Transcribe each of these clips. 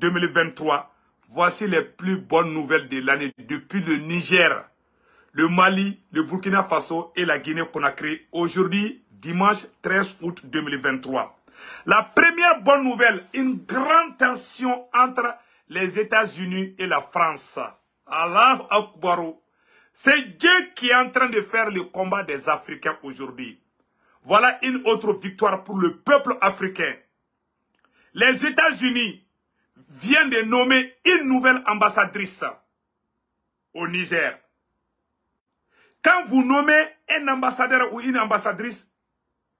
2023. Voici les plus bonnes nouvelles de l'année depuis le Niger, le Mali, le Burkina Faso et la Guinée-Conakry. Aujourd'hui, dimanche 13 août 2023. La première bonne nouvelle, une grande tension entre les États-Unis et la France. Allahu Akbar. C'est Dieu qui est en train de faire le combat des Africains aujourd'hui. Voilà une autre victoire pour le peuple africain. Les États-Unis viennent de nommer une nouvelle ambassadrice au Niger. Quand vous nommez un ambassadeur ou une ambassadrice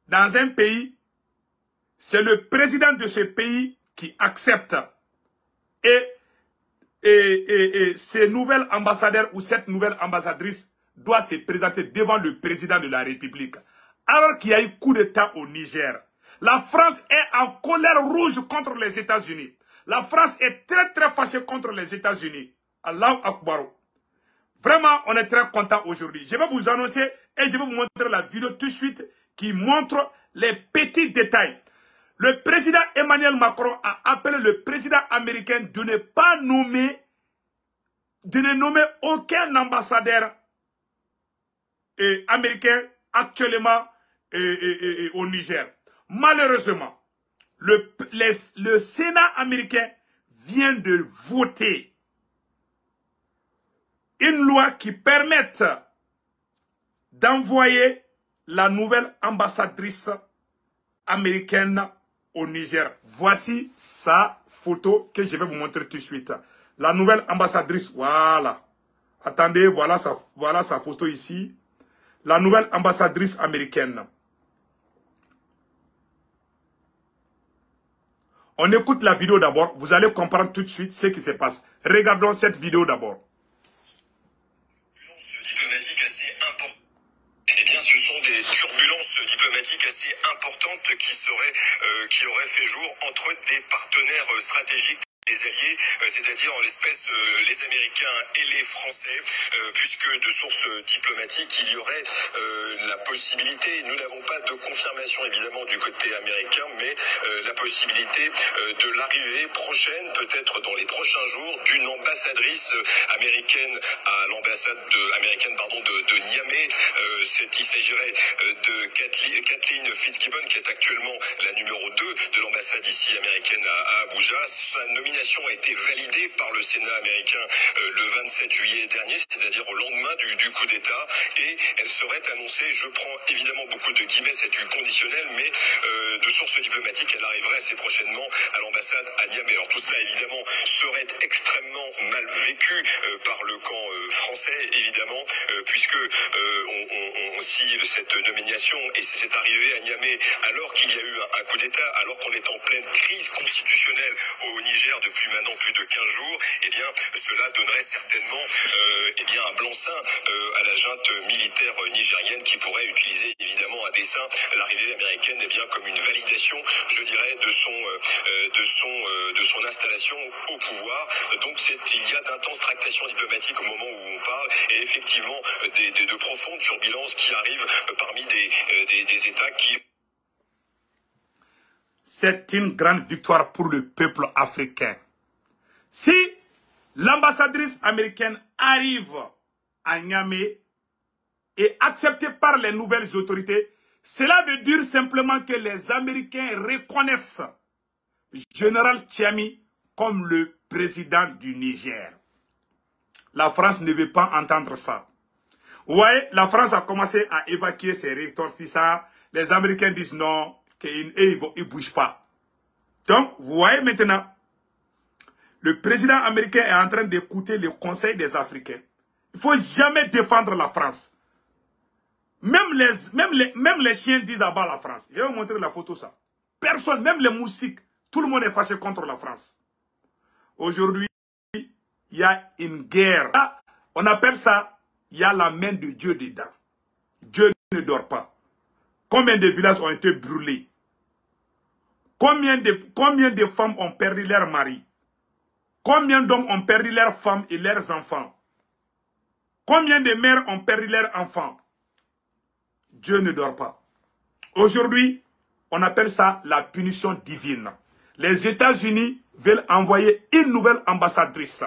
dans un pays, c'est le président de ce pays qui accepte. Et ce nouvel ambassadeur ou cette nouvelle ambassadrice doit se présenter devant le président de la République. Alors qu'il y a eu coup d'État au Niger. La France est en colère rouge contre les États-Unis. La France est très très fâchée contre les États-Unis. Allahu Akbar. Vraiment, on est très content aujourd'hui. Je vais vous annoncer et je vais vous montrer la vidéo tout de suite qui montre les petits détails. Le président Emmanuel Macron a appelé le président américain de ne pas nommer, de ne nommer aucun ambassadeur américain actuellement au Niger. Malheureusement, le Sénat américain vient de voter une loi qui permette d'envoyer la nouvelle ambassadrice américaine au Niger. Voici sa photo que je vais vous montrer tout de suite. La nouvelle ambassadrice, voilà. Attendez, voilà sa photo ici. La nouvelle ambassadrice américaine. On écoute la vidéo d'abord. Vous allez comprendre tout de suite ce qui se passe. Regardons cette vidéo d'abord. Diplomatique assez important. Eh bien, ce sont des turbulences diplomatiques assez importantes qui auraient fait jour entre des partenaires stratégiques. Les alliés, c'est-à-dire en l'espèce les Américains et les Français, puisque de sources diplomatiques, il y aurait la possibilité, nous n'avons pas de confirmation évidemment du côté américain, mais la possibilité de l'arrivée prochaine, peut-être dans les prochains jours, d'une ambassadrice américaine à l'ambassade américaine de Niamey. Il s'agirait de Kathleen Fitzgibbon, qui est actuellement la numéro 2 de l'ambassade ici américaine à Abuja. Sa nomination a été validée par le Sénat américain le 27 juillet dernier, c'est-à-dire au lendemain du coup d'État, et elle serait annoncée, je prends évidemment beaucoup de guillemets, c'est du conditionnel, mais de sources diplomatiques, elle arriverait assez prochainement à l'ambassade à Niamey. Alors tout cela, évidemment, serait extrêmement mal vécu par le camp français, évidemment, puisque si cette nomination et si c'est arrivé à Niamey alors qu'il y a eu un coup d'État, alors qu'on est en pleine crise constitutionnelle au Niger depuis maintenant plus de 15 jours, eh bien, cela donnerait certainement un blanc-seing à la junte militaire nigérienne qui pourrait utiliser évidemment à dessein l'arrivée américaine comme une validation, je dirais, de son installation au pouvoir. Donc il y a d'intenses tractations diplomatiques au moment où on parle, et effectivement de profondes turbulences qui arrivent parmi des États qui... C'est une grande victoire pour le peuple africain. Si l'ambassadrice américaine arrive à Niamey et acceptée par les nouvelles autorités, cela veut dire simplement que les Américains reconnaissent Général Tchiani comme le président du Niger. La France ne veut pas entendre ça. Vous voyez, la France a commencé à évacuer ses ressortissants. Les Américains disent non, qu'ils ne bougent pas. Donc, vous voyez maintenant, le président américain est en train d'écouter le conseil des Africains. Il ne faut jamais défendre la France. Même les chiens disent à bas la France. Je vais vous montrer la photo, ça. Personne, même les moustiques, tout le monde est fâché contre la France. Aujourd'hui, il y a une guerre. On appelle ça, il y a la main de Dieu dedans. Dieu ne dort pas. Combien de villages ont été brûlés? Combien de femmes ont perdu leur mari? Combien d'hommes ont perdu leurs femmes et leurs enfants? Combien de mères ont perdu leurs enfants? Dieu ne dort pas. Aujourd'hui, on appelle ça la punition divine. Les États-Unis veulent envoyer une nouvelle ambassadrice.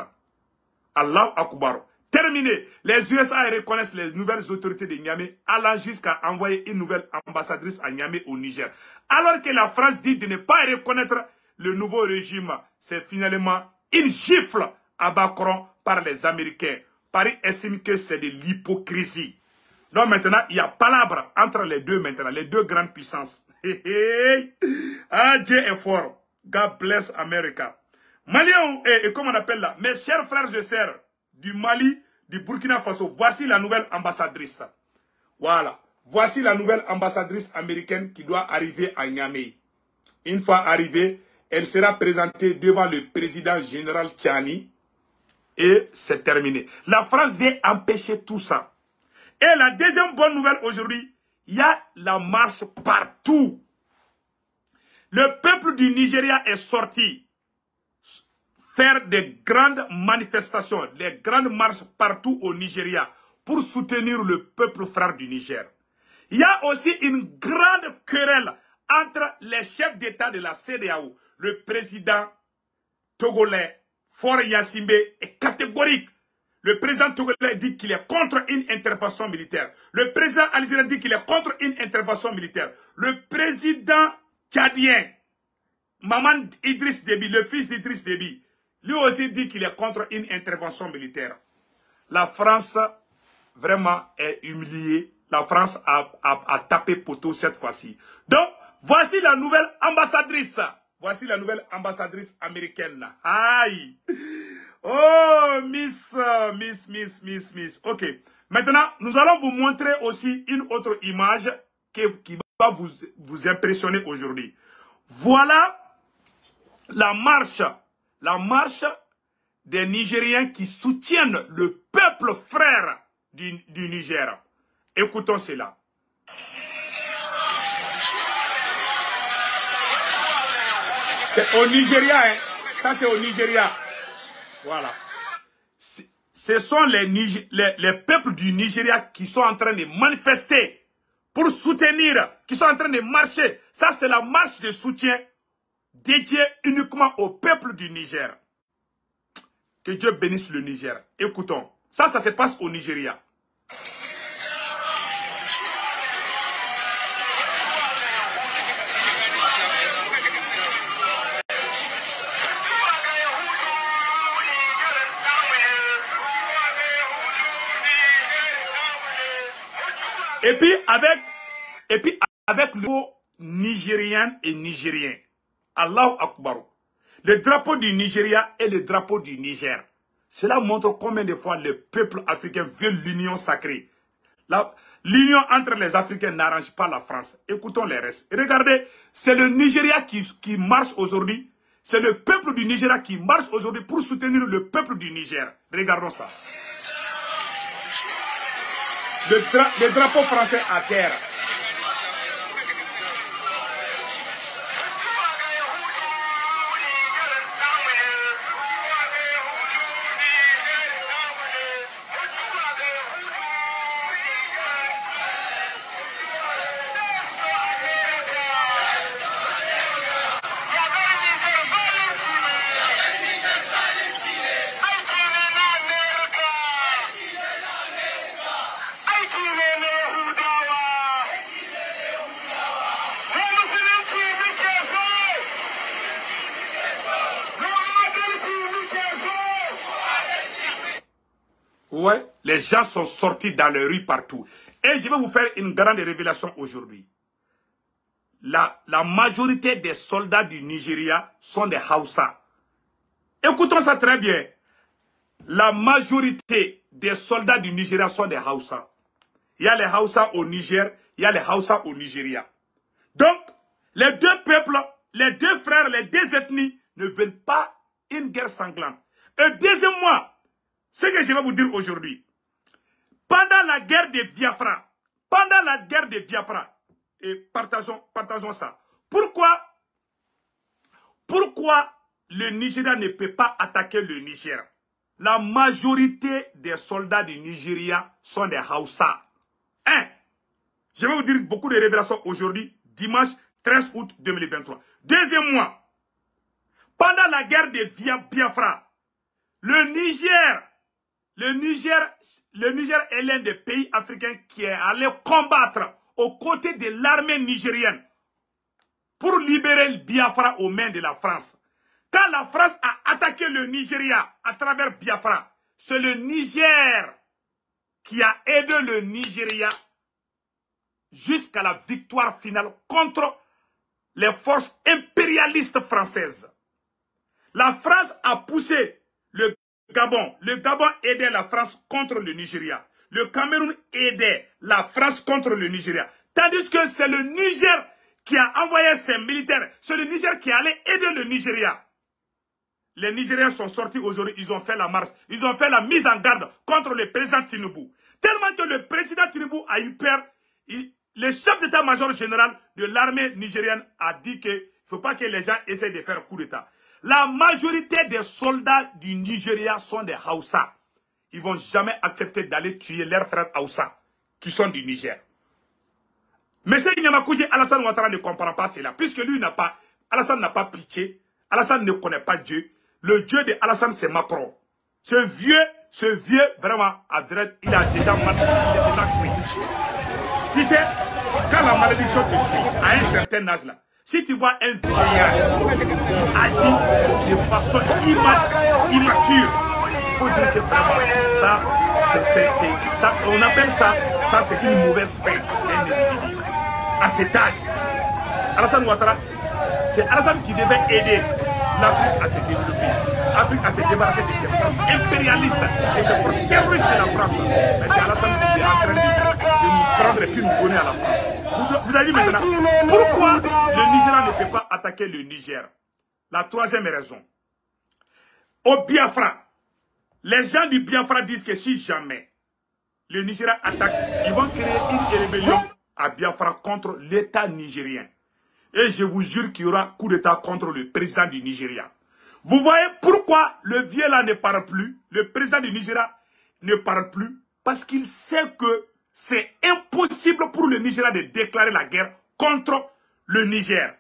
Allahu Akbar. Terminé. Les USA reconnaissent les nouvelles autorités de Niamey, allant jusqu'à envoyer une nouvelle ambassadrice à Niamey au Niger. Alors que la France dit de ne pas reconnaître le nouveau régime, c'est finalement une gifle à Macron par les Américains. Paris estime que c'est de l'hypocrisie. Donc maintenant, il y a palabre entre les deux maintenant, les deux grandes puissances. Ah, Dieu est fort. God bless America. Maliens, et comment on appelle là? Mes chers frères et sœurs du Mali, du Burkina Faso, voici la nouvelle ambassadrice. Voilà. Voici la nouvelle ambassadrice américaine qui doit arriver à Niamey. Une fois arrivée, elle sera présentée devant le président général Tchani. Et c'est terminé. La France vient empêcher tout ça. Et la deuxième bonne nouvelle aujourd'hui, il y a la marche partout. Le peuple du Nigeria est sorti faire des grandes manifestations, des grandes marches partout au Nigeria pour soutenir le peuple frère du Niger. Il y a aussi une grande querelle entre les chefs d'État de la CEDEAO. Le président togolais, Faure Gnassingbé, est catégorique. Le président togolais dit qu'il est contre une intervention militaire. Le président algérien dit qu'il est contre une intervention militaire. Le président tchadien, Maman Idriss Déby, le fils d'Idriss Déby, lui aussi dit qu'il est contre une intervention militaire. La France, vraiment, est humiliée. La France a tapé poteau cette fois-ci. Donc, voici la nouvelle ambassadrice. Voici la nouvelle ambassadrice américaine. Aïe! Oh, Miss. Ok. Maintenant, nous allons vous montrer aussi une autre image qui va vous impressionner aujourd'hui. Voilà la marche des Nigériens qui soutiennent le peuple frère du Niger. Écoutons cela. C'est au Nigeria, hein. Ça c'est au Nigeria. Voilà. Ce sont les peuples du Nigeria qui sont en train de manifester pour soutenir, qui sont en train de marcher. Ça c'est la marche de soutien dédiée uniquement au peuple du Niger. Que Dieu bénisse le Niger. Écoutons. Ça se passe au Nigeria. Et puis avec le Nigérien et Nigérien. Allahu Akbar. Le drapeau du Nigeria et le drapeau du Niger. Cela montre combien de fois le peuple africain veut l'union sacrée. L'union entre les Africains n'arrange pas la France. Écoutons les restes. Regardez, c'est le Nigeria qui marche aujourd'hui. C'est le peuple du Nigeria qui marche aujourd'hui pour soutenir le peuple du Niger. Regardons ça. Le drapeau français à terre. Ouais, les gens sont sortis dans les rues partout. Et je vais vous faire une grande révélation aujourd'hui. La majorité des soldats du Nigeria sont des Hausa. Écoutons ça très bien. La majorité des soldats du Nigeria sont des Hausa. Il y a les Hausa au Niger, il y a les Hausa au Nigeria. Donc, les deux peuples, les deux frères, les deux ethnies ne veulent pas une guerre sanglante. Et deuxièmement, ce que je vais vous dire aujourd'hui, pendant la guerre de Biafra, et partageons ça. Pourquoi le Nigeria ne peut pas attaquer le Niger? La majorité des soldats du Nigeria sont des Hausa. Je vais vous dire beaucoup de révélations aujourd'hui, dimanche 13 août 2023. Deuxièmement, Pendant la guerre de Biafra, le Niger est l'un des pays africains qui est allé combattre aux côtés de l'armée nigérienne pour libérer le Biafra aux mains de la France. Quand la France a attaqué le Nigeria à travers Biafra, c'est le Niger qui a aidé le Nigeria jusqu'à la victoire finale contre les forces impérialistes françaises. La France a poussé le Gabon. Le Gabon aidait la France contre le Nigeria. Le Cameroun aidait la France contre le Nigeria. Tandis que c'est le Niger qui a envoyé ses militaires. C'est le Niger qui allait aider le Nigeria. Les Nigériens sont sortis aujourd'hui, ils ont fait la marche. Ils ont fait la mise en garde contre le président Tinubu. Tellement que le président Tinubu a eu peur. Le chef d'état-major général de l'armée nigérienne a dit qu'il ne faut pas que les gens essayent de faire coup d'état. La majorité des soldats du Nigeria sont des Hausa. Ils ne vont jamais accepter d'aller tuer leurs frères Hausa, qui sont du Niger. Mais M. Nyamakoudji Alassane Ouattara ne comprend pas cela, puisque lui n'a pas, Alassane n'a pas pitié, Alassane ne connaît pas Dieu. Le Dieu de Alassane, c'est Macron. Ce vieux, vraiment, il a déjà mal, il est déjà cuit. Tu sais, quand la malédiction te suit, à un certain âge là, si tu vois un vieillard agir de façon immature, il faut dire que vraiment, ça, on appelle ça c'est une mauvaise fin d'un individu. À cet âge, Alassane Ouattara, c'est Alassane qui devait aider l'Afrique à se développer, l'Afrique à se débarrasser de ces forces impérialistes et ces forces terroristes de la France. Mais c'est Alassane qui est en train de nous prendre et puis nous donner à la France. Vous avez vu maintenant pourquoi le Nigeria ne peut pas attaquer le Niger. La troisième raison. Au Biafra, les gens du Biafra disent que si jamais le Nigeria attaque, ils vont créer une rébellion à Biafra contre l'État nigérien. Et je vous jure qu'il y aura coup d'État contre le président du Nigeria. Vous voyez pourquoi le vieux là ne parle plus, le président du Nigeria ne parle plus, parce qu'il sait que c'est impossible pour le Nigeria de déclarer la guerre contre le Niger.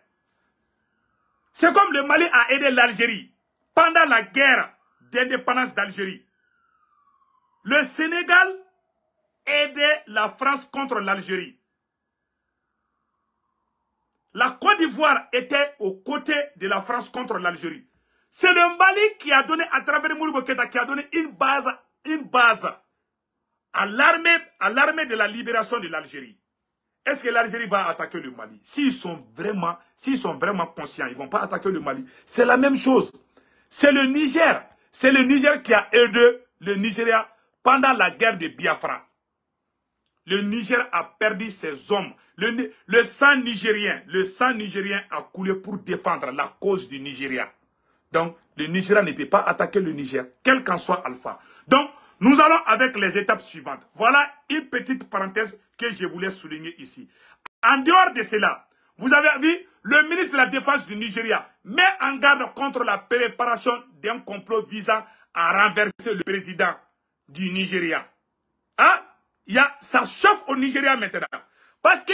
C'est comme le Mali a aidé l'Algérie pendant la guerre d'indépendance d'Algérie. Le Sénégal aidait la France contre l'Algérie. La Côte d'Ivoire était aux côtés de la France contre l'Algérie. C'est le Mali qui a donné, à travers Modibo Keïta, qui a donné une base à l'armée de la libération de l'Algérie. Est-ce que l'Algérie va attaquer le Mali? S'ils sont vraiment conscients, ils ne vont pas attaquer le Mali. C'est la même chose. C'est le Niger. C'est le Niger qui a aidé le Nigeria pendant la guerre de Biafra. Le Niger a perdu ses hommes. Le sang nigérien a coulé pour défendre la cause du Nigeria. Donc, le Nigeria ne peut pas attaquer le Niger, quel qu'en soit Alpha. Donc, nous allons avec les étapes suivantes. Voilà une petite parenthèse que je voulais souligner ici. En dehors de cela, vous avez vu, le ministre de la Défense du Nigeria met en garde contre la préparation d'un complot visant à renverser le président du Nigeria. Hein? Ça chauffe au Nigeria maintenant. Parce que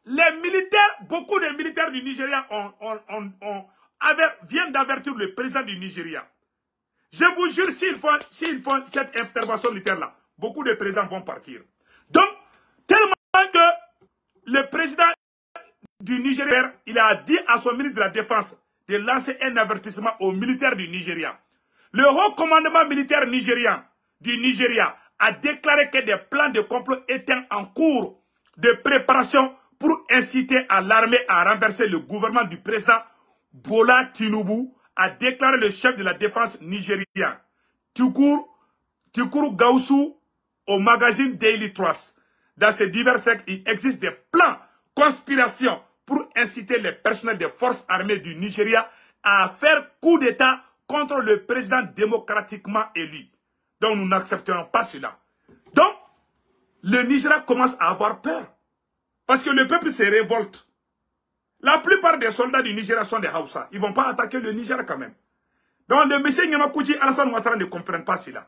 les militaires, beaucoup de militaires du Nigeria viennent d'avertir le président du Nigeria. Je vous jure, s'ils font cette intervention militaire-là, beaucoup de présidents vont partir. Donc, tellement que le président du Nigeria, il a dit à son ministre de la Défense de lancer un avertissement aux militaires du Nigeria. Le haut commandement militaire nigérien du Nigeria a déclaré que des plans de complot étaient en cours de préparation pour inciter à l'armée à renverser le gouvernement du président Bola Tinubu, a déclaré le chef de la défense nigérien, Tukuru Gausu, au magazine Daily Trust. Dans ces divers secteurs, il existe des plans, conspirations pour inciter les personnels des forces armées du Nigeria à faire coup d'État contre le président démocratiquement élu. Donc nous n'accepterons pas cela. Donc, le Nigeria commence à avoir peur. Parce que le peuple se révolte. La plupart des soldats du Nigeria sont des Hausa. Ils ne vont pas attaquer le Nigeria quand même. Donc le monsieur Nyamakoudji Alassane Ouattara ne comprennent pas cela.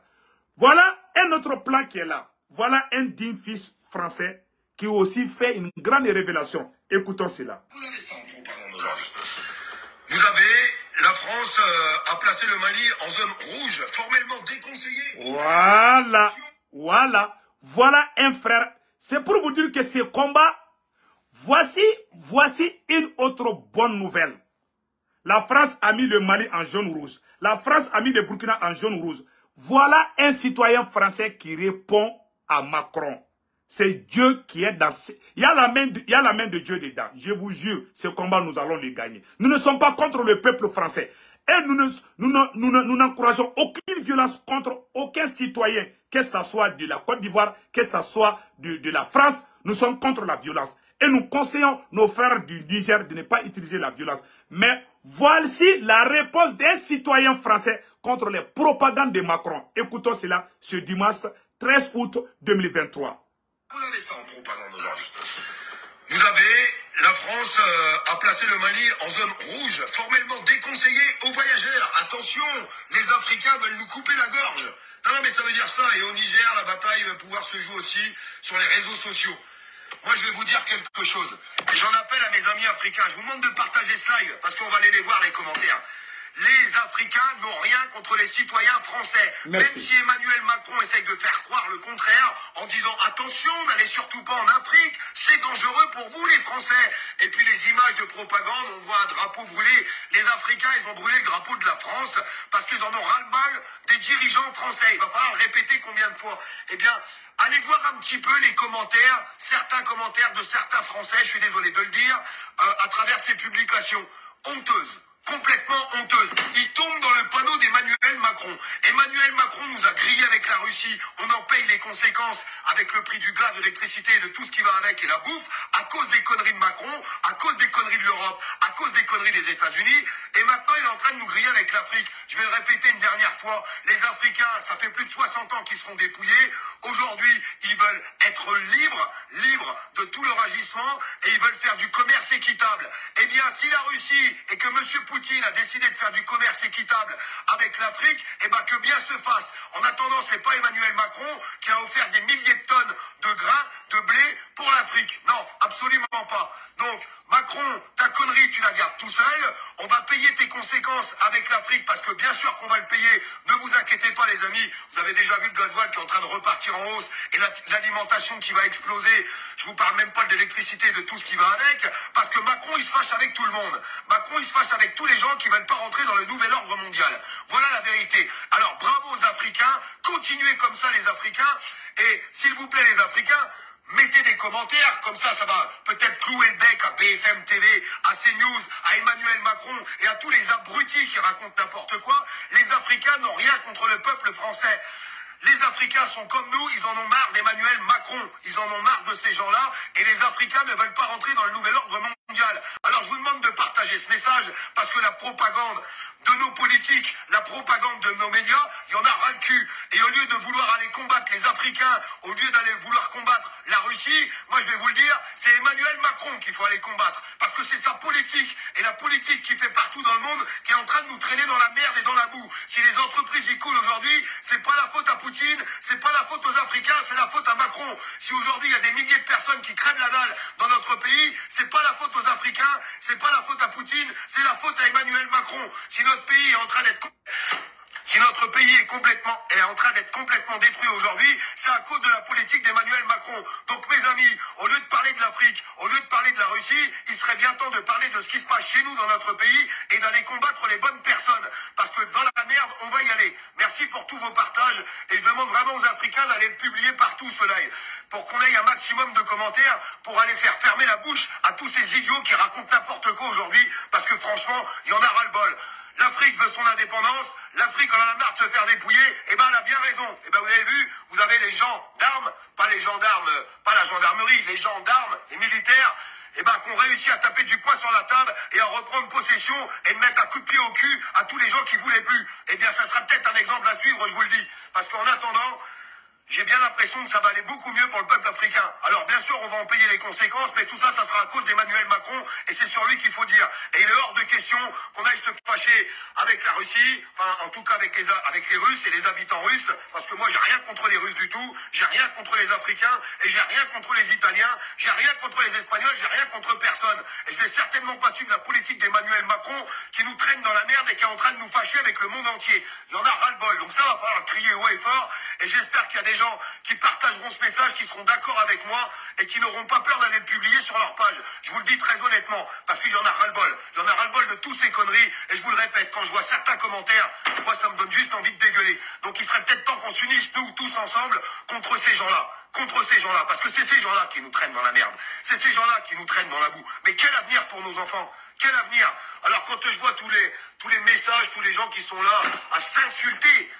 Voilà un autre plan qui est là. Voilà un digne fils français qui aussi fait une grande révélation. Écoutons cela. Vous avez la France a placé le Mali en zone rouge, formellement déconseillée. Voilà un frère. C'est pour vous dire que ce combat, voici une autre bonne nouvelle. La France a mis le Mali en jaune rouge. La France a mis le Burkina en jaune rouge. Voilà un citoyen français qui répond à Macron. C'est Dieu qui est dans... Il y a la main de Dieu dedans. Je vous jure, ce combat, nous allons le gagner. Nous ne sommes pas contre le peuple français. Et nous n'encourageons aucune violence contre aucun citoyen, que ce soit de la Côte d'Ivoire, que ce soit de la France. Nous sommes contre la violence. Et nous conseillons nos frères du Niger de ne pas utiliser la violence. Mais voici la réponse des citoyens français contre les propagandes de Macron. Écoutons cela ce dimanche 13 août 2023. Vous avez ça en propagande aujourd'hui. Vous avez, la France a placé le Mali en zone rouge, formellement déconseillée aux voyageurs. Attention, les Africains veulent nous couper la gorge. Non, mais ça veut dire ça. Et au Niger, la bataille va pouvoir se jouer aussi sur les réseaux sociaux. Moi, je vais vous dire quelque chose. Et j'en appelle à mes amis africains. Je vous demande de partager ce live, parce qu'on va aller les voir, les commentaires. Les Africains n'ont rien contre les citoyens français. Merci. Même si Emmanuel Macron essaye de faire croire le contraire en disant attention, n'allez surtout pas en Afrique, c'est dangereux pour vous les Français. Et puis les images de propagande, on voit un drapeau brûlé. Les Africains, ils vont brûler le drapeau de la France parce qu'ils en ont ras-le-bol des dirigeants français. Il va falloir le répéter combien de fois? Eh bien, allez voir un petit peu les commentaires, certains commentaires de certains Français, je suis désolé de le dire, à travers ces publications honteuses. Complètement honteuse. Il tombe dans le panneau d'Emmanuel Macron. Emmanuel Macron nous a grillé avec la Russie. On en paye les conséquences avec le prix du gaz, de l'électricité et de tout ce qui va avec et la bouffe, à cause des conneries de Macron, à cause des conneries de l'Europe, à cause des conneries des États-Unis. Et maintenant, il est en train de nous griller avec l'Afrique. Je vais le répéter une dernière fois. Les Africains, ça fait plus de 60 ans qu'ils se font dépouiller. Aujourd'hui, ils veulent être libres de tout leur agissement et ils veulent faire du commerce équitable. Eh bien, si la Russie et que M. Poutine a décidé de faire du commerce équitable avec l'Afrique, eh bien que bien se fasse. En attendant, c'est pas Emmanuel Macron qui a offert des milliers de tonnes de grains, de blé pour l'Afrique. Non, absolument pas. Donc, Macron, ta connerie, tu la gardes tout seul. On va payer tes conséquences avec l'Afrique parce que bien sûr qu'on va le payer. Ne vous inquiétez pas, les amis. Vous avez déjà vu le gasoil qui est en train de repartir en hausse et l'alimentation qui va exploser. Je vous parle même pas de l'électricité, de tout ce qui va avec. Parce que Macron, il se fâche avec tout le monde. Macron, il se fâche avec tous les gens qui ne veulent pas rentrer dans le nouvel ordre mondial. Voilà la vérité. Alors, bravo aux Africains. Continuez comme ça, les Africains. Et s'il vous plaît, les Africains, mettez des commentaires, comme ça va peut-être clouer le bec à BFM TV, à CNews, à Emmanuel Macron et à tous les abrutis qui racontent n'importe quoi. Les Africains n'ont rien contre le peuple français. Les Africains sont comme nous, ils en ont marre d'Emmanuel Macron. Ils en ont marre de ces gens-là et les Africains ne veulent pas rentrer dans le nouvel ordre mondial. Alors je vous demande de partager ce message parce que la propagande de nos politiques, la propagande de nos médias, il y en a ras le cul. Et au lieu de vouloir aller combattre les Africains, au lieu d'aller vouloir combattre la Russie, moi je vais vous le dire, c'est Emmanuel Macron qu'il faut aller combattre. Parce que c'est sa politique, et la politique qui fait partout dans le monde, qui est en train de nous traîner dans la merde et dans la boue. Si les entreprises y coulent aujourd'hui, c'est pas la faute à Poutine, c'est pas la faute aux Africains, c'est la faute à Macron. Si aujourd'hui il y a des milliers de personnes qui crèvent la dalle dans notre pays, c'est pas la faute aux Africains, c'est pas la faute à Poutine, c'est la faute à Emmanuel Macron. Si notre pays est en train d'être... Si notre pays est en train d'être complètement détruit aujourd'hui, c'est à cause de la politique d'Emmanuel Macron. Donc mes amis, au lieu de parler de l'Afrique, au lieu de parler de la Russie, il serait bien temps de parler de ce qui se passe chez nous dans notre pays et d'aller combattre les bonnes personnes. Parce que dans la merde, on va y aller. Merci pour tous vos partages et je demande vraiment aux Africains d'aller le publier partout ce live. Pour qu'on ait un maximum de commentaires pour aller faire fermer la bouche à tous ces idiots qui racontent n'importe quoi aujourd'hui. Parce que franchement, il y en a ras-le-bol. L'Afrique veut son indépendance, l'Afrique en a marre de se faire dépouiller, et ben elle a bien raison. Et ben vous avez vu, vous avez les gens d'armes, pas les gendarmes, pas la gendarmerie, les gens d'armes, les militaires, et ben qu'on réussit à taper du poing sur la table et à reprendre possession et de mettre un coup de pied au cul à tous les gens qui voulaient plus. Eh bien ça sera peut-être un exemple à suivre, je vous le dis. Parce qu'en attendant, j'ai bien l'impression que ça va aller beaucoup mieux pour le peuple africain. Alors bien sûr, on va en payer les conséquences, mais tout ça, ça sera à cause d'Emmanuel Macron, et c'est sur lui qu'il faut dire. Et il est hors de question qu'on aille se fâcher avec la Russie, enfin en tout cas avec les Russes et les habitants russes, parce que moi j'ai rien contre les Russes du tout, j'ai rien contre les Africains, et j'ai rien contre les Italiens, j'ai rien contre les Espagnols, j'ai rien contre personne. Et je vais certainement pas suivre la politique d'Emmanuel Macron qui nous traîne dans la merde et qui est en train de nous fâcher avec le monde entier. Il y en a ras-le-bol, donc ça va falloir crier haut et fort, et j'espère qu'il y a des gens qui partageront ce message, qui seront d'accord avec moi et qui n'auront pas peur d'aller le publier sur leur page. Je vous le dis très honnêtement, parce qu'il y en a ras-le-bol. Il y en a ras-le-bol de toutes ces conneries, et je vous le répète, quand je vois certains commentaires, moi ça me donne juste envie de dégueuler. Donc il serait peut-être temps qu'on s'unisse, nous tous ensemble, contre ces gens-là. Contre ces gens-là, parce que c'est ces gens-là qui nous traînent dans la merde. C'est ces gens-là qui nous traînent dans la boue. Mais quel avenir pour nos enfants? Quel avenir? Alors quand je vois tous les messages, tous les gens qui sont là à s'insulter,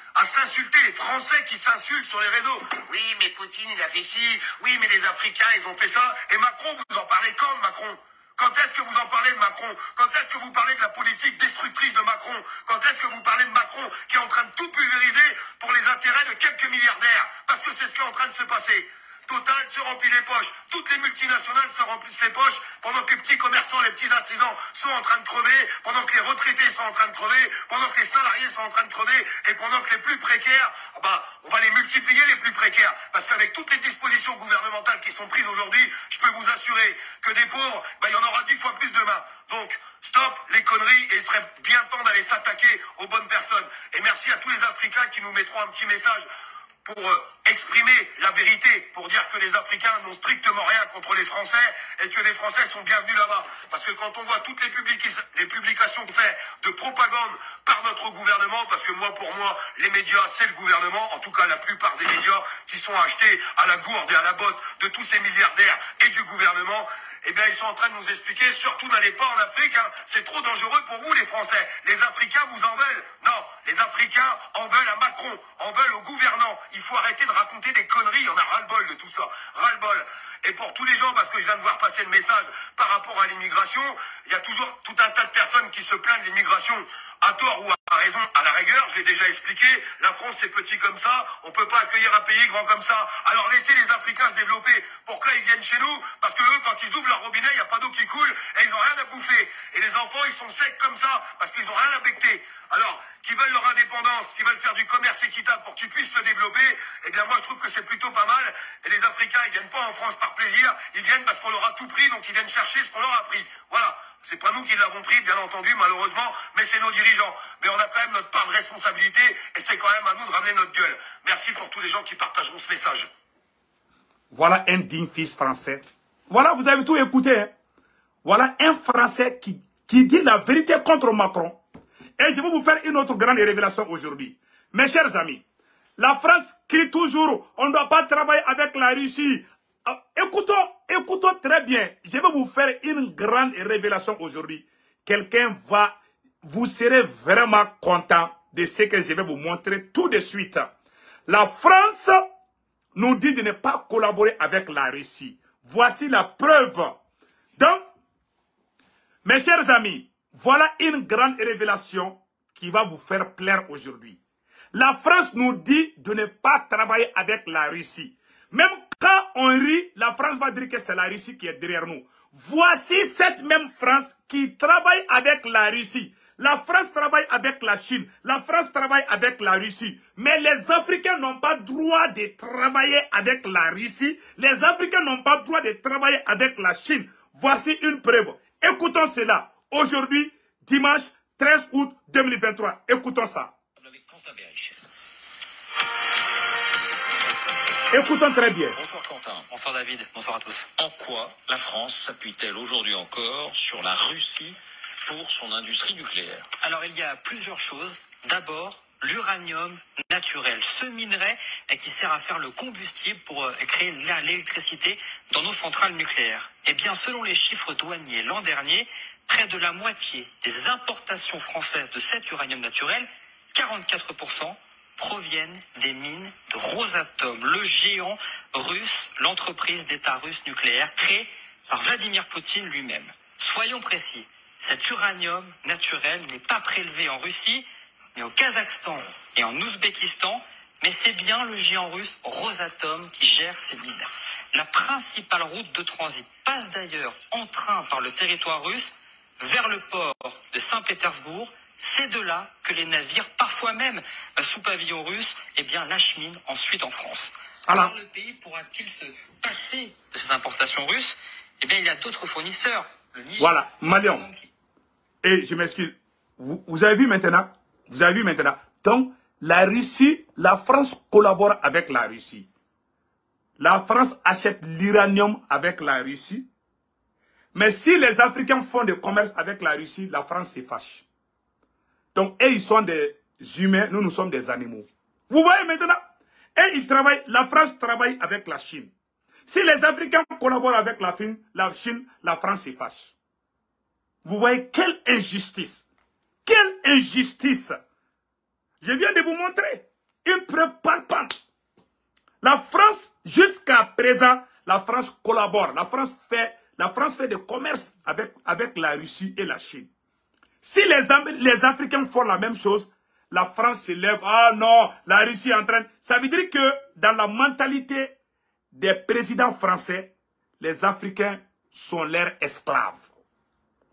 les Français qui s'insultent sur les réseaux. Oui, mais Poutine, il a fait ci. Oui, mais les Africains, ils ont fait ça. Et Macron, vous en parlez quand de Macron? Quand est-ce que vous en parlez de Macron? Quand est-ce que vous parlez de la politique destructrice de Macron? Quand est-ce que vous parlez de Macron qui est en train de tout pulvériser pour les intérêts de quelques milliardaires? Parce que c'est ce qui est en train de se passer. Total se remplit les poches. Toutes les multinationales se remplissent les poches pendant que les petits commerçants, les petits artisans sont en train de crever, pendant que les retraités sont en train de crever, pendant que les salariés sont en train de crever, et pendant que les plus précaires, on va les multiplier les plus précaires. Parce qu'avec toutes les dispositions gouvernementales qui sont prises aujourd'hui, je peux vous assurer que des pauvres, il y en aura 10 fois plus demain. Donc, stop les conneries, et il serait bien temps d'aller s'attaquer aux bonnes personnes. Et merci à tous les Africains qui nous mettront un petit message pour exprimer la vérité, pour dire que les Africains n'ont strictement rien contre les Français et que les Français sont bienvenus là-bas. Parce que quand on voit toutes les publications faites de propagande par notre gouvernement, parce que pour moi, les médias, c'est le gouvernement, en tout cas la plupart des médias qui sont achetés à la gourde et à la botte de tous ces milliardaires et du gouvernement, eh bien, ils sont en train de nous expliquer, surtout n'allez pas en Afrique, hein, c'est trop dangereux pour vous, les Français. Les Africains vous en veulent. Non, les Africains en veulent à Macron, en veulent aux gouvernants. Il faut arrêter de raconter des conneries, il y en a ras-le-bol de tout ça, ras-le-bol. Et pour tous les gens, parce que je viens de voir passer le message par rapport à l'immigration, il y a toujours tout un tas de personnes qui se plaignent de l'immigration, à tort ou à raison, à la rigueur, je l'ai déjà expliqué, la France c'est petit comme ça, on ne peut pas accueillir un pays grand comme ça. Alors laissez les Africains se développer. Pourquoi ils viennent chez nous? Parce que eux, quand ils ouvrent leur robinet, il n'y a pas d'eau qui coule et ils n'ont rien à bouffer. Et les enfants, ils sont secs comme ça, parce qu'ils n'ont rien à becter. Alors, qui veulent leur indépendance, qui veulent faire du commerce équitable pour qu'ils puissent se développer, eh bien moi je trouve que c'est plutôt pas mal. Et les Africains, ils viennent pas en France par plaisir, ils viennent parce qu'on leur a tout pris, donc ils viennent chercher ce qu'on leur a pris. Voilà. C'est pas nous qui l'avons pris, bien entendu, malheureusement, mais c'est nos dirigeants. Mais on a quand même notre part de responsabilité, et c'est quand même à nous de ramener notre gueule. Merci pour tous les gens qui partageront ce message. Voilà un digne fils français. Voilà, vous avez tout écouté. Hein? Voilà un Français qui dit la vérité contre Macron. Et je vais vous faire une autre grande révélation aujourd'hui. Mes chers amis, la France crie toujours, on ne doit pas travailler avec la Russie. Écoutons très bien. Je vais vous faire une grande révélation aujourd'hui. Vous serez vraiment content de ce que je vais vous montrer tout de suite. La France nous dit de ne pas collaborer avec la Russie. Voici la preuve. Donc, mes chers amis, voilà une grande révélation qui va vous faire plaire aujourd'hui. La France nous dit de ne pas travailler avec la Russie. Même quand on rit, la France va dire que c'est la Russie qui est derrière nous. Voici cette même France qui travaille avec la Russie. La France travaille avec la Chine. La France travaille avec la Russie. Mais les Africains n'ont pas droit de travailler avec la Russie. Les Africains n'ont pas droit de travailler avec la Chine. Voici une preuve. Écoutons cela. Aujourd'hui, dimanche 13 août 2023. Écoutons ça. Écoutons très bien. Bonsoir Quentin, bonsoir David, bonsoir à tous. En quoi la France s'appuie-t-elle aujourd'hui encore sur la Russie pour son industrie nucléaire? Alors il y a plusieurs choses. D'abord, l'uranium naturel, ce minerai qui sert à faire le combustible pour créer l'électricité dans nos centrales nucléaires. Eh bien, selon les chiffres douaniers l'an dernier, près de la moitié des importations françaises de cet uranium naturel, 44%, proviennent des mines de Rosatom, le géant russe, l'entreprise d'État russe nucléaire créée par Vladimir Poutine lui-même. Soyons précis, cet uranium naturel n'est pas prélevé en Russie, mais au Kazakhstan et en Ouzbékistan, Mais c'est bien le géant russe Rosatom qui gère ces mines. La principale route de transit passe d'ailleurs en train par le territoire russe vers le port de Saint-Pétersbourg. C'est de là que les navires, parfois même sous pavillon russe, l'acheminent ensuite en France. Alors le pays pourra-t-il se passer de ces importations russes? Il y a d'autres fournisseurs. Le Niger, voilà, Malion. Et je m'excuse. Vous avez vu maintenant? Vous avez vu maintenant? Donc, la Russie, la France collabore avec la Russie. La France achète l'uranium avec la Russie. Mais si les Africains font du commerce avec la Russie, la France se fâche. Donc, ils sont des humains, nous sommes des animaux. Vous voyez maintenant? Et ils travaillent, la France travaille avec la Chine. Si les Africains collaborent avec la Chine, la France se fâche. Vous voyez quelle injustice. Quelle injustice. Je viens de vous montrer une preuve palpable. La France, jusqu'à présent, la France collabore. La France fait des commerces avec la Russie et la Chine. Si les Africains font la même chose, la France se lève. Ah non, la Russie est en train... Ça veut dire que dans la mentalité des présidents français, les Africains sont leurs esclaves.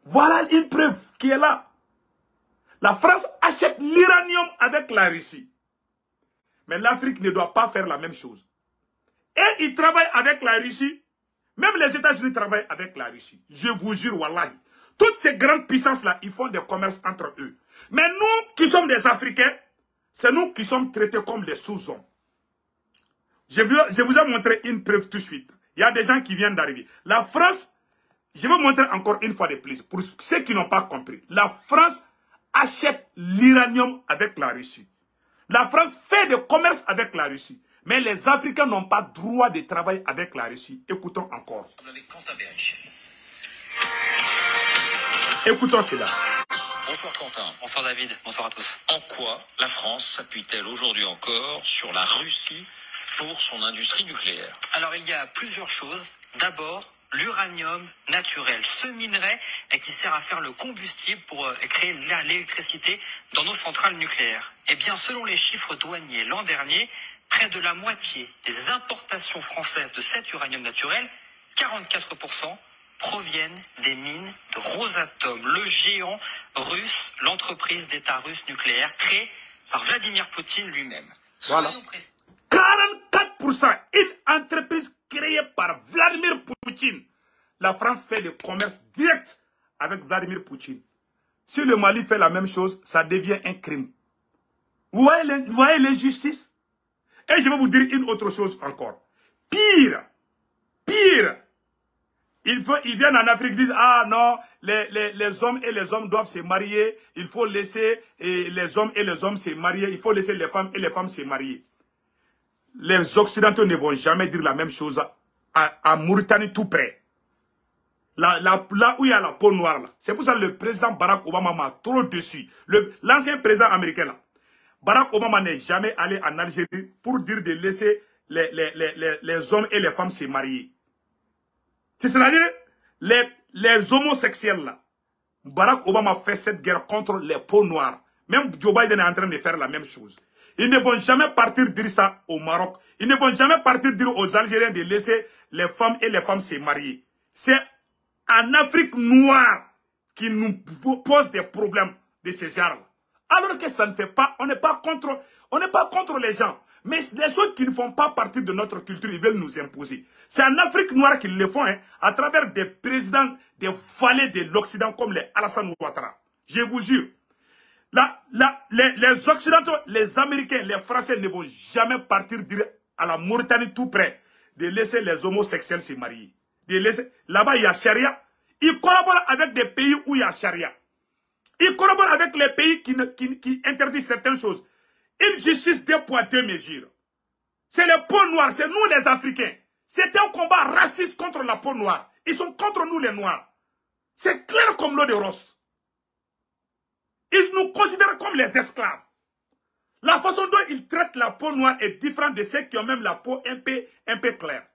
Voilà une preuve qui est là. La France achète l'uranium avec la Russie. Mais l'Afrique ne doit pas faire la même chose. Et ils travaillent avec la Russie. Même les États-Unis travaillent avec la Russie. Je vous jure, wallahi. Toutes ces grandes puissances-là, ils font des commerces entre eux. Mais nous, qui sommes des Africains, c'est nous qui sommes traités comme des sous-hommes. Je vous ai montré une preuve tout de suite. Il y a des gens qui viennent d'arriver. La France, je vais montrer encore une fois de plus, pour ceux qui n'ont pas compris. La France achète l'uranium avec la Russie. La France fait des commerces avec la Russie. Mais les Africains n'ont pas droit de travailler avec la Russie. Écoutons encore. Écoutons cela. Bonsoir Quentin, bonsoir David, bonsoir à tous. En quoi la France s'appuie-t-elle aujourd'hui encore sur la Russie pour son industrie nucléaire? Alors il y a plusieurs choses. D'abord, l'uranium naturel, ce minerai qui sert à faire le combustible pour créer l'électricité dans nos centrales nucléaires. Eh bien, selon les chiffres douaniers l'an dernier, près de la moitié des importations françaises de cet uranium naturel, 44%, proviennent des mines de Rosatom, le géant russe, l'entreprise d'État russe nucléaire créée par Vladimir Poutine lui-même. Voilà. 44%, une entreprise créée par Vladimir Poutine. La France fait des commerces directs avec Vladimir Poutine. Si le Mali fait la même chose, ça devient un crime. Vous voyez l'injustice? Et je vais vous dire une autre chose encore. Pire. Ils viennent en Afrique, ils disent, ah non, les hommes et les hommes doivent se marier. Il faut laisser les hommes et les hommes se marier. Il faut laisser les femmes et les femmes se marier. Les Occidentaux ne vont jamais dire la même chose à Mauritanie tout près. Là où il y a la peau noire. C'est pour ça que le président Barack Obama m'a trop déçu. L'ancien président américain, là, Barack Obama n'est jamais allé en Algérie pour dire de laisser les hommes et les femmes se marier. C'est-à-dire, les homosexuels, là, Barack Obama fait cette guerre contre les peaux noires. Même Joe Biden est en train de faire la même chose. Ils ne vont jamais partir dire ça au Maroc. Ils ne vont jamais partir dire aux Algériens de laisser les femmes et les femmes se marier. C'est en Afrique noire qui nous pose des problèmes de ce genre-là. Alors que ça ne fait pas, on n'est pas contre les gens. Mais des choses qui ne font pas partie de notre culture, ils veulent nous imposer. C'est en Afrique noire qu'ils le font, hein, à travers des présidents des vallées de l'Occident comme les Alassane Ouattara. Je vous jure. Les Occidentaux, les Américains, les Français ne vont jamais partir dire à la Mauritanie tout près de laisser les homosexuels se marier. Là-bas, il y a charia. Ils collaborent avec des pays où il y a charia. Ils collaborent avec les pays qui interdisent certaines choses. Une justice deux poids, deux mesures. C'est les peaux noires, c'est nous les Africains. C'est un combat raciste contre la peau noire. Ils sont contre nous les Noirs. C'est clair comme l'eau de rose. Ils nous considèrent comme les esclaves. La façon dont ils traitent la peau noire est différente de ceux qui ont même la peau un peu claire.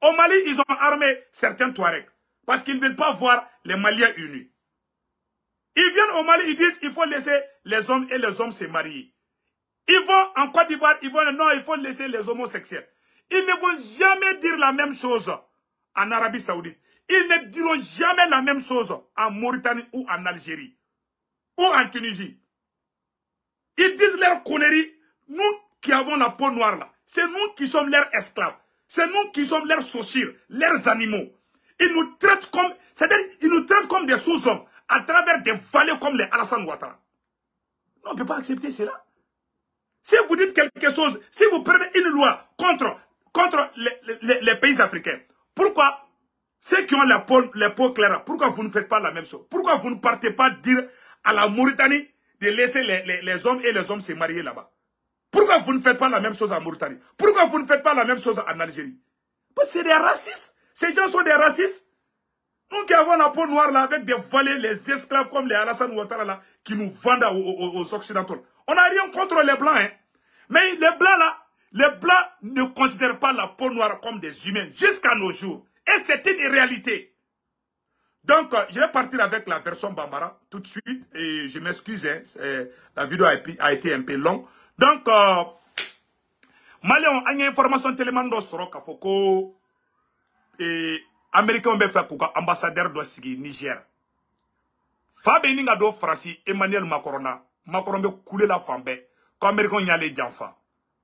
Au Mali, ils ont armé certains Touaregs parce qu'ils ne veulent pas voir les Maliens unis. Ils viennent au Mali, ils disent qu'il faut laisser les hommes et les hommes se marier. Ils vont en Côte d'Ivoire, ils vont non, il faut laisser les homosexuels. Ils ne vont jamais dire la même chose en Arabie Saoudite. Ils ne diront jamais la même chose en Mauritanie ou en Algérie ou en Tunisie. Ils disent leurs conneries. Nous qui avons la peau noire là, c'est nous qui sommes leurs esclaves. C'est nous qui sommes leurs saucires, leurs animaux. Ils nous traitent comme, c'est-à-dire, ils nous traitent comme des sous-hommes à travers des valets comme les Alassane Ouattara. Non, on ne peut pas accepter cela. Si vous dites quelque chose, si vous prenez une loi contre les pays africains, pourquoi ceux qui ont les peaux claires, pourquoi vous ne faites pas la même chose? Pourquoi vous ne partez pas dire à la Mauritanie de laisser les hommes et les hommes se marier là-bas? Pourquoi vous ne faites pas la même chose en Mauritanie? Pourquoi vous ne faites pas la même chose en Algérie? Parce que c'est des racistes. Ces gens sont des racistes. Nous qui avons la peau noire là avec des valets, les esclaves comme les Alassane Ouattara là, qui nous vendent aux Occidentaux. On n'a rien contre les Blancs, hein. Mais les Blancs là, les Blancs ne considèrent pas la peau noire comme des humains jusqu'à nos jours. Et c'est une réalité. Donc, je vais partir avec la version Bambara tout de suite. Et je m'excuse, hein, la vidéo a été un peu longue. Donc, Malion, il y a une information tellement d'osro qu'il faut que Américains ont fait pour ambassadeur de Niger. Fabe Ninga do France, Emmanuel Macron be couler la fambe. Quand Américains y allait janfa.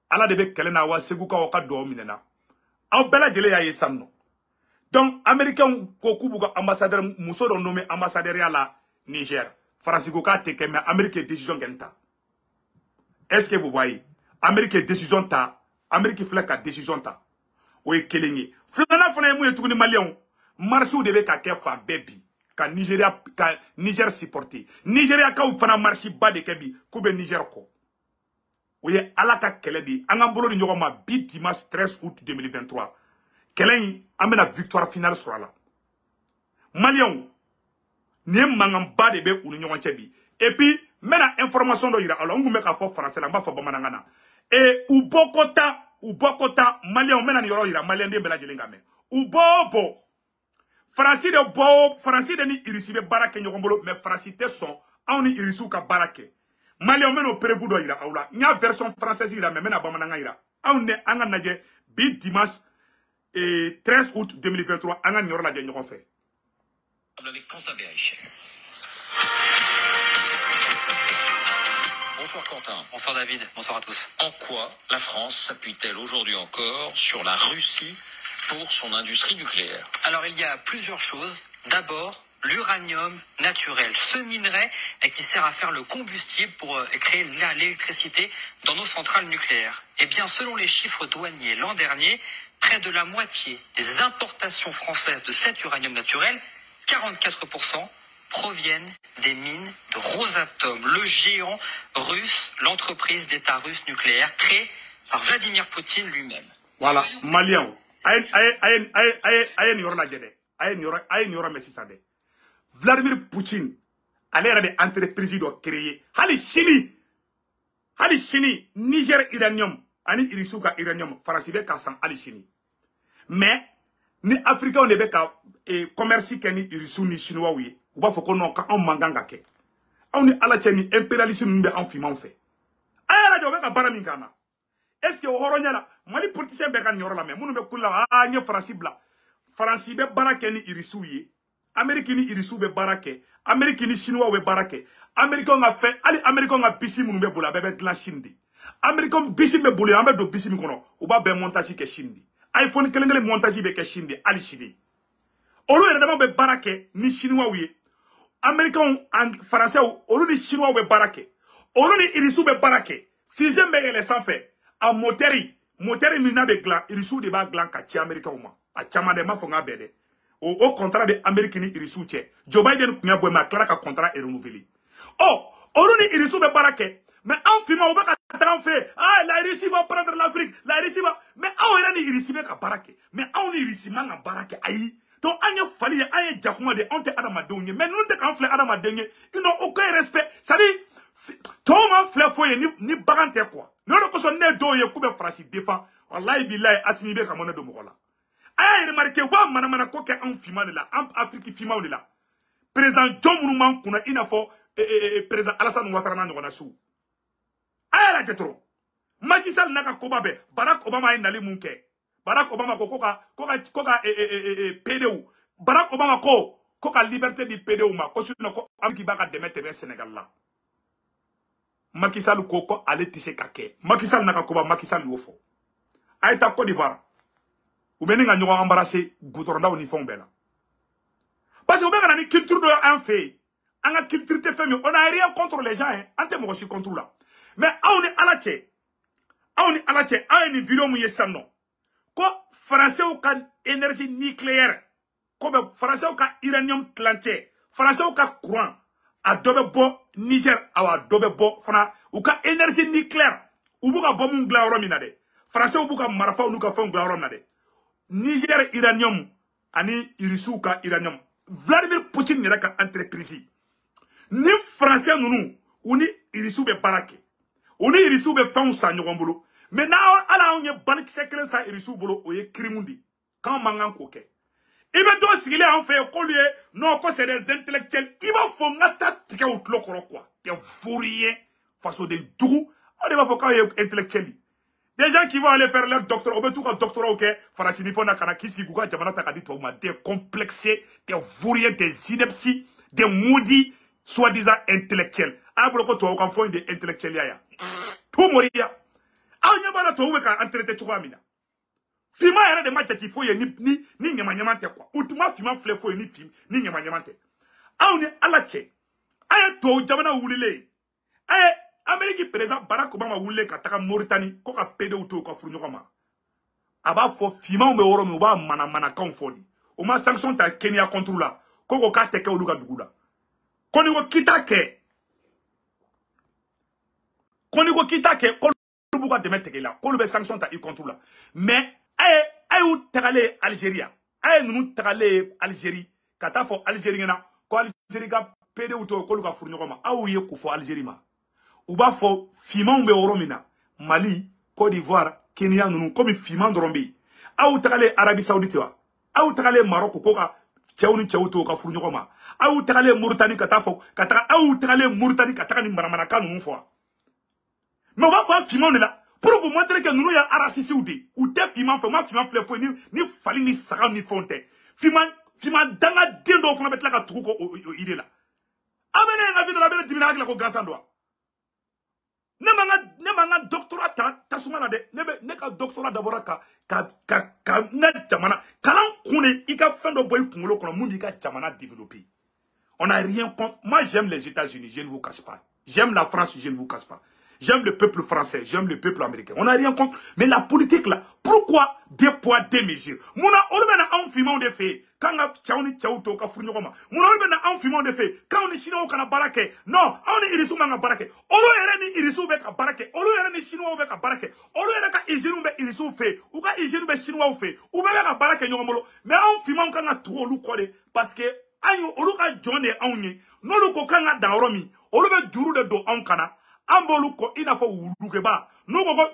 Ala de be kelena wa seguka waka do minena. Au bela jele ya yesamno. Donc, Américains ko kubuga ambassadeur muso do nommé ambassadeur ya la Niger. France ko ka teke mais Amérique décision genta. Est-ce que vous voyez? Amérique décision ta. Amérique fleka décision ta. Oye kelengi. Flana fana mouye tukuni Malion. Marche ou debe ka kefa baby. Ka Nigeria, ka Niger supporté. Nigeria ka ou fana marche ba de kebi. Koube Niger ko. Oye alaka keledi. Angambolo di nyogoma bi dimanche 13 août 2023. Kelengi amena victoire finale sur la. Malion. Nye mangam ba de be ou nyogon chebi. Et puis, mena information do ira. Alors, on me ka fo français la mba fo bamanangana. Et ou bokota Malien mena ni yoro ira Malien de bela jelenga me. Ou bobo. Francis de bo, Francis de ni irisibe barake nyokombolo mais Francis te son on ni irisu ka barake. Malien mena prévu do ira aula. Nya version française ira mais mena bamananga ira. On ne anga naje bi dimanche 13 août 2023 anga nyoro la je nyokon fait. Avec Quentin Berricher. Bonsoir Quentin, bonsoir David, bonsoir à tous. En quoi la France s'appuie-t-elle aujourd'hui encore sur la Russie pour son industrie nucléaire? Alors il y a plusieurs choses. D'abord, l'uranium naturel, ce minerai qui sert à faire le combustible pour créer l'électricité dans nos centrales nucléaires. Eh bien, selon les chiffres douaniers l'an dernier, près de la moitié des importations françaises de cet uranium naturel, 44%, proviennent des mines de Rosatom, le géant russe, l'entreprise d'État russe nucléaire créée par Vladimir Poutine lui-même. Voilà, Malien. Ayen yorna jede. Ayen yora mesisade. Vladimir Poutine, a l'air de entreprise do créer. Hali Chini, Niger uranium, ani irisuka uranium, farasibe kasan hali Chini. Mais, ni Africain ne be ka commerce keni irisu ni chinois oui. Ou ba foko non ka on manganga ke. On ni ala cheni impérialisme mbe en fima on fait. Aya la jobe ka barami kana. Est-ce que horonya la mali politicien be kan yoro la me munu be kula nye France bla. France be barake ni irisu yi. Amérique ni irisu be barake. Amérique ni chinois be barake. Américain nga fait ali Américain nga bisi munu be bula be glan chindi. Américain bisi be bula ambe do bisi mi kono. Ou ba be montage ke chindi. iPhone kelengele montage be ke chindi ali chindi. Olu yɛrɛ be barake ni chinois oui. Américains en français olu ni chinois be barake. Olu ni irisu be barake. Fusée be yɛlɛ sanfɛ. A moteri mina be glan irisu de ba glan ka ci Américains ma. A chama de ma fo nga bede. O contrat de Amérique ni irisu cɛ. Joe Biden kunya boy ma clara ka contrat est renouvelé. Oh, olu ni irisu be barake. Mais en fima o be ka tan fait. Ah, la Russie va prendre l'Afrique. La Russie va. Mais aw yɛrɛ ni irisi be ka barake. Mais aw ni irisi man ka barake ayi. Donc, on y a fallu, on y a diakhuma de, on te adama donye. Mais nous, te quand fleur adama donye, ils n'ont aucun respect. Ça dit, tout le monde fleur foye, ni bagante quoi. Nous, nous, qu'on ne doye, koube frasi défend. Wallahi billahi, asimibe kamone de mourola. Aïe, remarquez, wa manamana koke en fima de la, en Afrique fima de la. Président John Mourouman, qu'on a inafo, président Alassane Ouattara n'en a sou. Aïe, la jetro. naka kobabe Barack Obama nali munke Barack Obama koka PDU Barack Obama koka liberté di PDU ma ko sino ko amki baka demete Sénégal la Macky Sall koko ale tise kake Macky Sall naka koba Macky Sall wofo Aïta Côte d'Ivoire ou bien nga ñoko embarrasser goudron daw ni fond bela parce que vous avez une culture de un fait une culture de fait on n'a rien contre les gens hein ante mo aussi contre là mais on est à la tête a une vidéo mu yesano ko français ou ka énergie nucléaire ko français ou ka uranium planté français ou ka courant a dobe bo Niger awa dobe bo fana ou ka énergie nucléaire ou buka bomu nglaoro minade français ou buka marafa ou ka fon nglaoro minade Niger uranium ani irisuka uranium Vladimir Poutine n'est qu'un entreprise. Ni français nous ou ni irisu be barake. Ou ni irisu be fa unsa nyogombulo. Mais na ala onye bank secret sa irisu bolo oye krimundi. Quand mangan koke. Ibe do sigile en fait ko lié non ko c'est des intellectuels. Iba fo ngata tika outlo koro quoi. Des fourriers face aux des doux. On va faut quand intellectuels. Des gens qui vont aller faire leur doctorat, ou bien tout doctorat, ok, Farachini Fona Kanakis, qui Gouga, Jamana Takadi, des complexés, des vouriers, des inepties, des maudits, soi-disant intellectuels. Ah, pour le coup, on fait des intellectuels, ya. Tout mourir. Ah, on y a pas de temps, on traité tout amina. Fima, il y a des matchs qui font, ni nyamanyamante, quoi. Outima, Fima, flefo, ni nyamanyamante. Ah, on est à la tché. Ah, toi, Jamana Oulile. Ah, Amérique président Barack Obama voulait qu'à Mauritanie, qu'on a pédé ou tout, qu'on fournit comme Aba fo fima ou me oro me ba mana confoli. O ma sanction ta Kenya contre là. Qu'on a teke ou luga dugula. Qu'on y kita ke. Qu'on y kita ke. Qu'on luga de mettre là. Qu'on be sanction ta contre là. Mais ay ou tagale Algérie. Ay nous tagale Algérie. Kata fo Algérie na. Ko Algérie ga pédé ou tout, qu'on luga fournit comme a ou ye ko fo Algérie ma. Ou ba fo fiman be oromina Mali, Côte d'Ivoire, Kenya nous comme fiman drombi. A ou takale Arabie Saoudite wa. A ou takale Maroc ko ka tchawni tchawto ka furu nyoma. A ou takale Mauritanie kata fo kata a ou takale Mauritanie kata ni maramana ka nous fo. Mais on va faire fiman là pour vous montrer que nous ya arasisi ou te fiman fo ma fiman flefo ni fali ni sara ni fonte. Fiman danga dendo fona betla ka tuko ide la. Amene nga vidéo la belle dimina la ko gansandwa. Ne manga doctorat tasumana de ne ka doctorat d'abord ka na jamana kalan kune ika fendo boy kungolo kono mundi ka jamana développer. On n'a rien contre. Moi j'aime les États-Unis, je ne vous cache pas. J'aime la France, je ne vous cache pas. J'aime le peuple français, j'aime le peuple américain. On n'a rien contre. Mais la politique là, pourquoi deux poids, deux mesures? Mouna, on a un film de fait. Quand on a tchaouni tchaouto, ka fourni roma. Mouna, on a un film de fait. Quand on est chinois, on a barake. Non, on est irisou manga barake. Olo erani irisou beka barake. Olo erani chinois beka barake. Olo eraka irisou be irisou fait. Ou ka irisou be chinois fait. Ou beka barake nyomolo. Mais un film on a trop lou kode. Parce que, ayo, olo ka jone aounye. Non lo ko kanga daoromi. Olo be juru de do ankana. Ambolu ko ina fo wulukeba nugo ko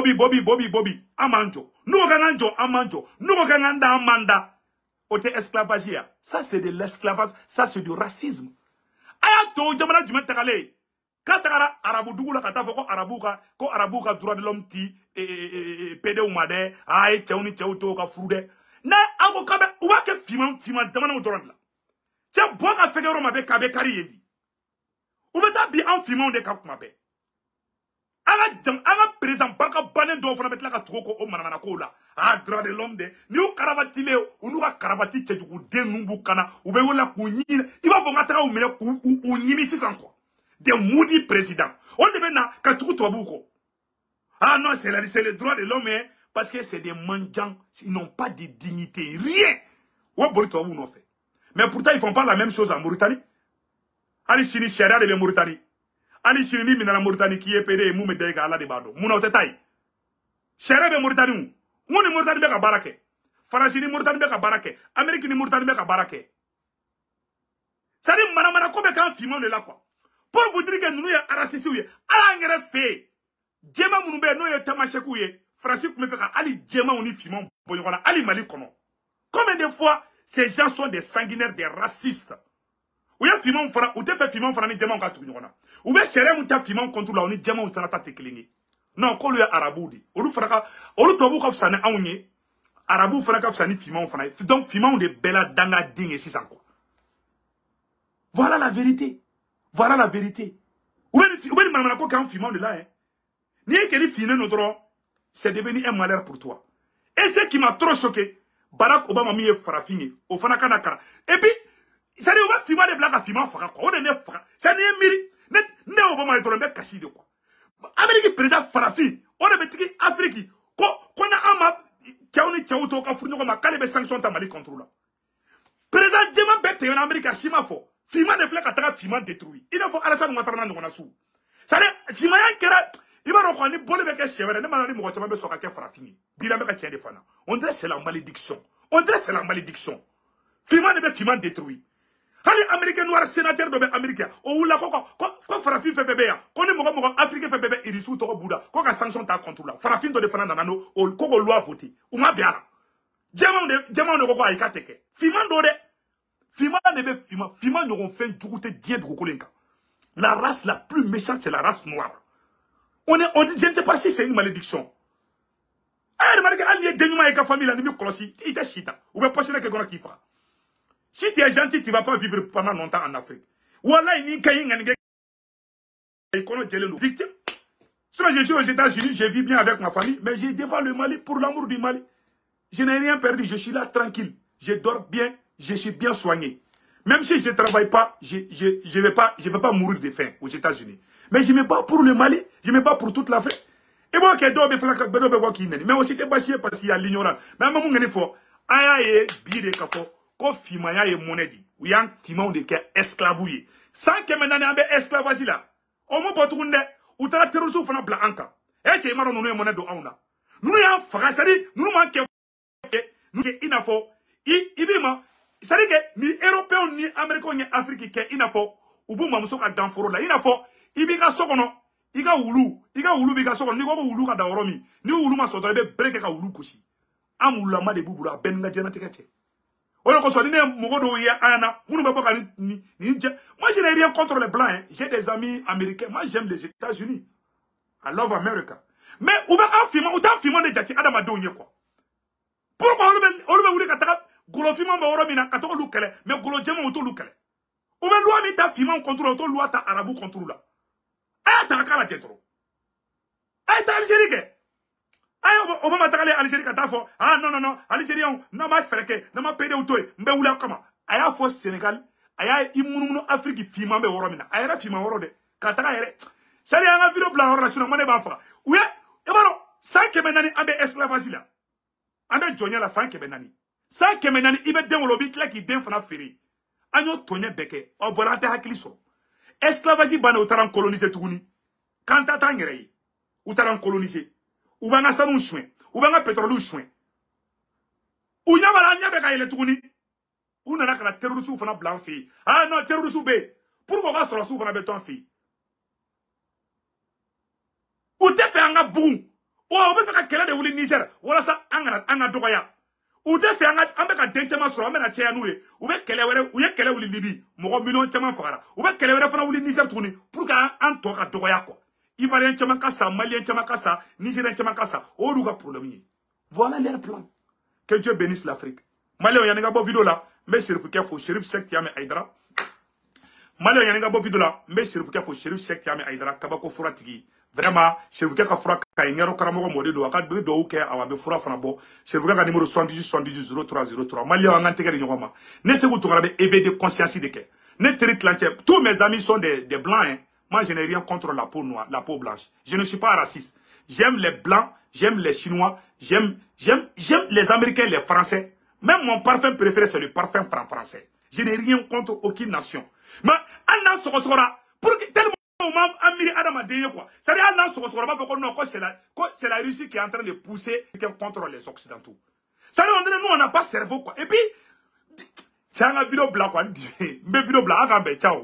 Bobby amanjo nugo kananjo amanjo nugo kananda amanda ote esclavagie ça c'est de l'esclavage, ça c'est du racisme aya to jamana jumet takale katara arabu dugula katafo ko arabuka droit de l'homme ti pede umade ay chawni chawto ka frude na ako kabe ubake fiman damana udorand la che boka fegero mabe kabe kari yendi ou beta bi en filmant de kakuma be ala président baka banen do fona betla ka tuko o manana ko la a droit de l'homme de ni o karabati le o nu ka karabati chejuku de numbu kana u be wala ku nyina iba fo ngata o mele ku nyimi sisan quoi de moudi président on devait na ka tuko to buko ah non c'est le droit de l'homme parce que c'est des mendiants, ils n'ont pas de dignité rien ou boli to bu no fait mais pourtant ils font pas la même chose en Mauritanie. Ali chini sharia de Mauritanie. Ali chini ni minana Mauritanie qui est pédé mou me dega ala de bado. Mouna o tetai. Sharia de Mauritanie. Mouni Mauritanie beka barake. Farasi ni Mauritanie beka barake. Amérique ni Mauritanie beka barake. Ça dit mana ko beka filmon de là quoi. Pour vous dire que nous ya arasisi ouye. Ala ngere fe. Djema mounou be no ye tamachekou ye. Farasi kou me feka ali djema ou ni filmon boyokona. Ali mali kono. Combien de fois ces gens sont des sanguinaires, des racistes? Ou ya fimon fara ou te fait fimon fara ni djema on ka tuku nyona ou be chere mu ta fimon contre la on ni djema on sana ta teklingi Non, qu'on lui est arabou. Olu fraka, olu tobu kaf sane aounye. Arabou fraka sani fima on fana. Donc fima on de bella danga ding et 600 quoi. Voilà la vérité. Voilà la vérité. Ou bien manana ko kan fima on de là hein. Ni que ni fine no droit, c'est devenu un malheur pour toi. Et ce qui m'a trop choqué, Barack Obama mi farafini, au fana kanakara. Et puis ça dit on va fima de blagues à fima fara quoi. On est neuf fara. Ça n'est miri. Ne Obama est droit caché de quoi. Amérique président farafi, on est betiki Afrique. Qu'on a ama tchaouni tchaouto ka fourni ma kalebe sanction ta Mali contrôle. Président Djema bête en Amérique à Chimafo. Fima de flèche à fima détruit. Il faut Alassane Ouattara n'en a sous. Ça dit fima yankera. Il va reconnaître bolé avec un chèvre. Ne m'a dit moi tu m'as besoin qu'à farafini. Bila me ka de fana. On dirait c'est la malédiction. On dirait c'est la malédiction. Fima de fima détruit. Allez, Américain noir, sénateur de Américain. Ou la quoi Farafin fait bébé. Qu'on est mon Africain fait bébé, il est sous ton Bouddha. Quoi qu'à sanction ta contrôle. Farafin de défendre nanano, ou quoi loi voté. Ou ma bien. Diamant de quoi aïka teke. Fiman d'ode. Fiman nebe Fiman. Fiman n'auront fait du côté d'ien de Kokolenka. La race la plus méchante, c'est la race noire. On dit, je ne sais pas si c'est une malédiction. Eh, malgré allié dénouement avec la famille, la nuit, colossi, il t'a chita. Ou bien passer quelqu'un qui fera. Si tu es gentil, tu ne vas pas vivre pendant longtemps en Afrique. Voilà, il y a une victime. Je suis aux États-Unis, je vis bien avec ma famille, mais je défends le Mali pour l'amour du Mali. Je n'ai rien perdu, je suis là tranquille. Je dors bien, je suis bien soigné. Même si je ne travaille pas, je ne vais pas mourir de faim aux États-Unis. Mais je ne me bats pour le Mali, je me bats pour toute l'Afrique. Et moi, mais aussi, parce qu'il y a l'ignorance. Mais moi, je faut ko fimaya ye monedi ou yang fimon de ke esclavouye sans que maintenant ambe esclavage là o mo botunde ou tara terrorisme fana bla anka e che maro nunu e monedo auna nunu ya faga sari nunu man ke nous ke inafo ibima sari ke ni européen ni américain ni afrique ke inafo ubu mamso ka danforo la inafo ibika sokono iga wulu bika sokono ni ko wulu ka da oromi ni wulu ma so do be breke ka wulu kushi amula ma de bubura benga jena tekete. Moi, je n'ai rien contre les blancs. Hein. J'ai des amis américains. Moi, j'aime les États-Unis. I love America. Mais, où est-ce un film de Djati Adama Donye quoi? Pourquoi on veut que Golo film en Oromina, Kato Lukele, mais Golo Djema Oto Lukele? Où est-ce que tu as film en contrôle, Oto Lua ta Arabou contrôle là? Ah, t'as un cas à Jetro. Ah, t'as Algérie. Ah, Obama t'a allé à Algérie Katafo. Ah, non, Algérien, non, ma frère, non, ma pédé auto, mbe oula comment? Aya fo Sénégal, aya imounou Afrique fima mbe oromina. Aya fima orode. Kataka ere. Sari anga vidéo blanc relation mane banfa. Ouye, e baro, 5 kemenani ambe esclavage là. Ambe jonya la 5 kemenani. 5 kemenani ibe den wolobi kla ki den fana feri. Anyo tonye beke, oborante hakili so. Esclavage bana utaran coloniser tuguni. Kanta tangere. Utaran coloniser. Ou bien ça nous chouin, ou bien pétrole nous chouin. Ou y a pas la niabe kaile tourni. Ou n'a que la terrorisme fana blanc fi. Ah non terrorisme be. Pourquoi va sur la soufana béton fi? Ou te fait un boum. Ou on peut faire quelle de ou Niger. Voilà ça anga doya. Ou te fait un ka dentema sur amena tia noué. Ou bien quelle were ou y quelle ou Libye. Mo million chama fara. Ou bien quelle were fana ou Niger tourni. Pour qu'un to ka doya quoi. Ivoirien Tchamakassa, Malien Tchamakassa, Nigérien Tchamakassa, Oruga problème. Voilà leur plan. Que Dieu bénisse l'Afrique. Malien, il y a une vidéo là, mais Chérif Kefo, Chérif Cheikh Tiame Aïdra. Malien, il y a une vidéo là, mais Chérif Kefo, Chérif Cheikh Tiame Aïdra, Kabako Furatigi. Vraiment, Chérif Kefo Fura Kainero Karamoko Modedo, Akad Bedo Ouke, Awabe Fura Fanabo, Chérif Kefo numéro 78 0303. Malien, on a intégré l'ignorement. Ne se vous trouvez éveillé de conscience de que. Ne terrible tous mes amis sont des blancs, hein. Moi, je n'ai rien contre la peau noire, la peau blanche. Je ne suis pas raciste. J'aime les blancs, j'aime les chinois, j'aime les américains, les français. Même mon parfum préféré, c'est le parfum français. Je n'ai rien contre aucune nation. Mais, Anna Sokosora, pour que tellement Amiri Adama Deye quoi. C'est-à-dire, Anna Sokosora, c'est la Russie qui est en train de pousser contre les Occidentaux. C'est-à-dire, nous, on n'a pas cerveau quoi. Et puis, tiens, la vidéo blanc quoi. Mais vidéo blanc, ciao.